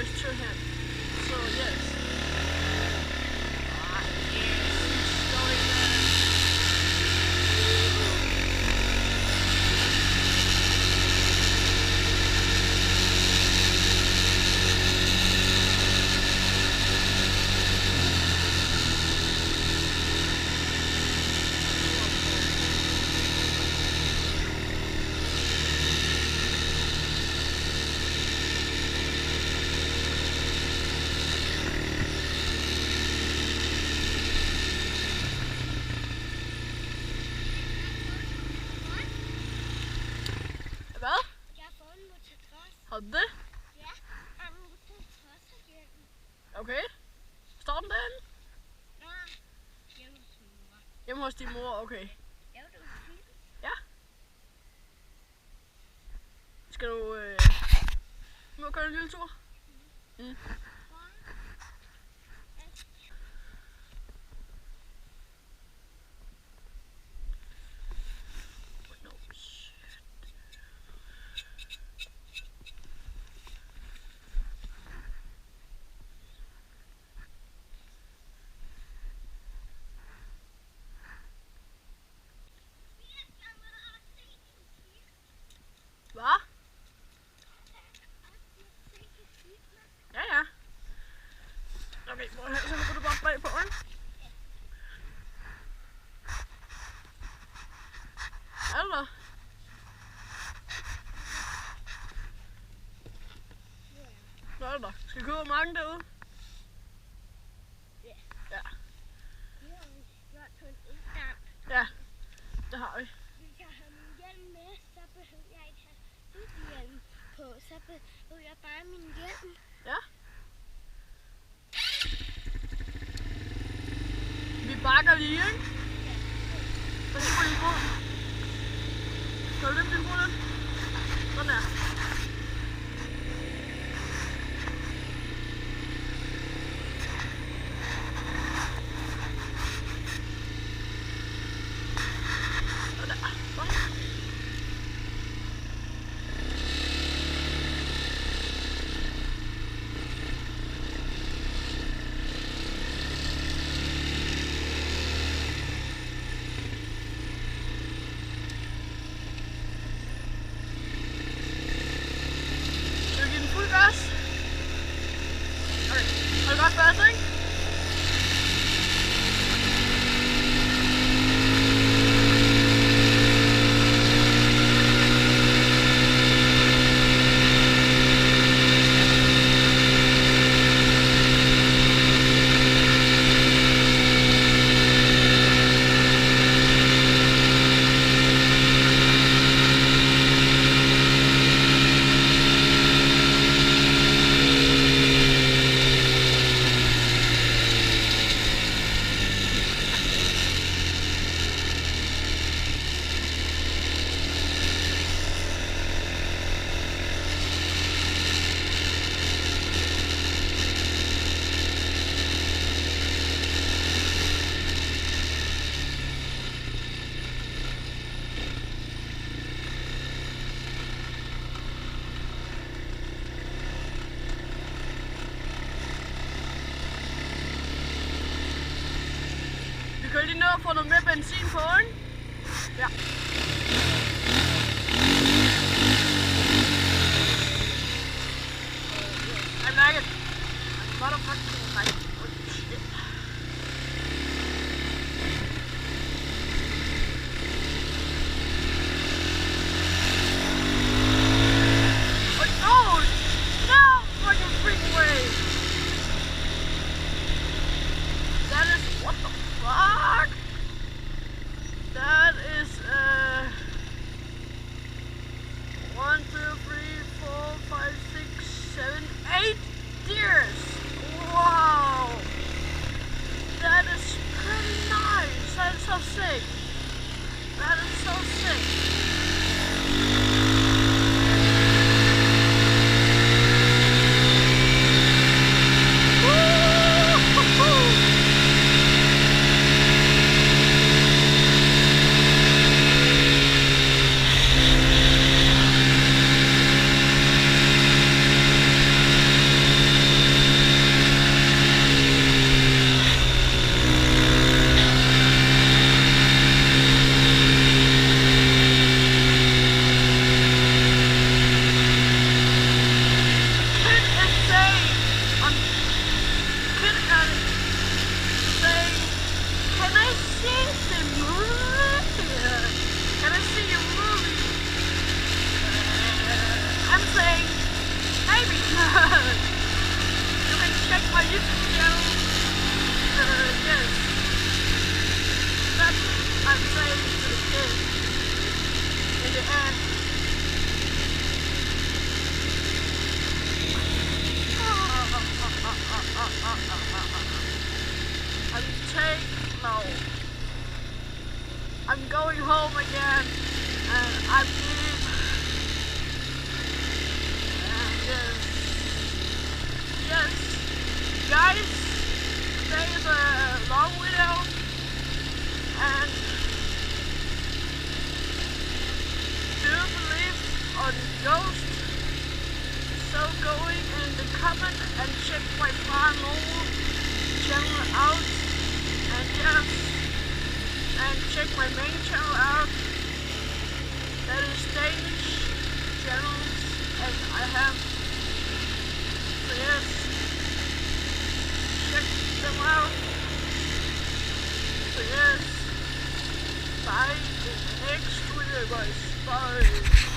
goes to him. So yes. Hvad? Jeg har fået en motocross. Har du det? Ja, og en motocross-hjelm. Okay. Står den derinde? Nej, hjemme hos min mor. Hjemme hos din mor, okay. Jeg vil film. Ja. Skal du må køre en lille tur? Mm. Hvad? Ja, ja. Okay, prøv at høre, så går du bare bag på den. Er du der? Nå er du der. Skal vi købe mange derude? Ja. Ja. Det har vi gjort på en uddam. Ja, det har vi. Hvis jeg har min hjelm med, så behøver jeg ikke have cykelhjelm på. Så behøver jeg bare min hjelm. Ja. Vi bakker lige, ikke? Så lige på din fod. Kan du løfte din fod lidt? Sådan der. Sådan der. Sådan. Skal vi give den fuld gas? Okay, hold godt fast, ikke? Vi kan lige nå at få noget mere benzin på, ikke? Ja. I like it. Motherfucking like it. Oh shit. Oh no! No! Fucking freeway! That is what the fuck? That is 1, 2, 3, 4, 5, 6, 7, 8 deers! Wow! home again, and I'm deep. And yes, guys, today is a long video, and do you believe on ghosts? So go in the comment and check my paranormal channel out, and yes, and check my main channel out. That is Danish channels, and I have, so yes, check them out. So yes, bye in the next video guys, bye.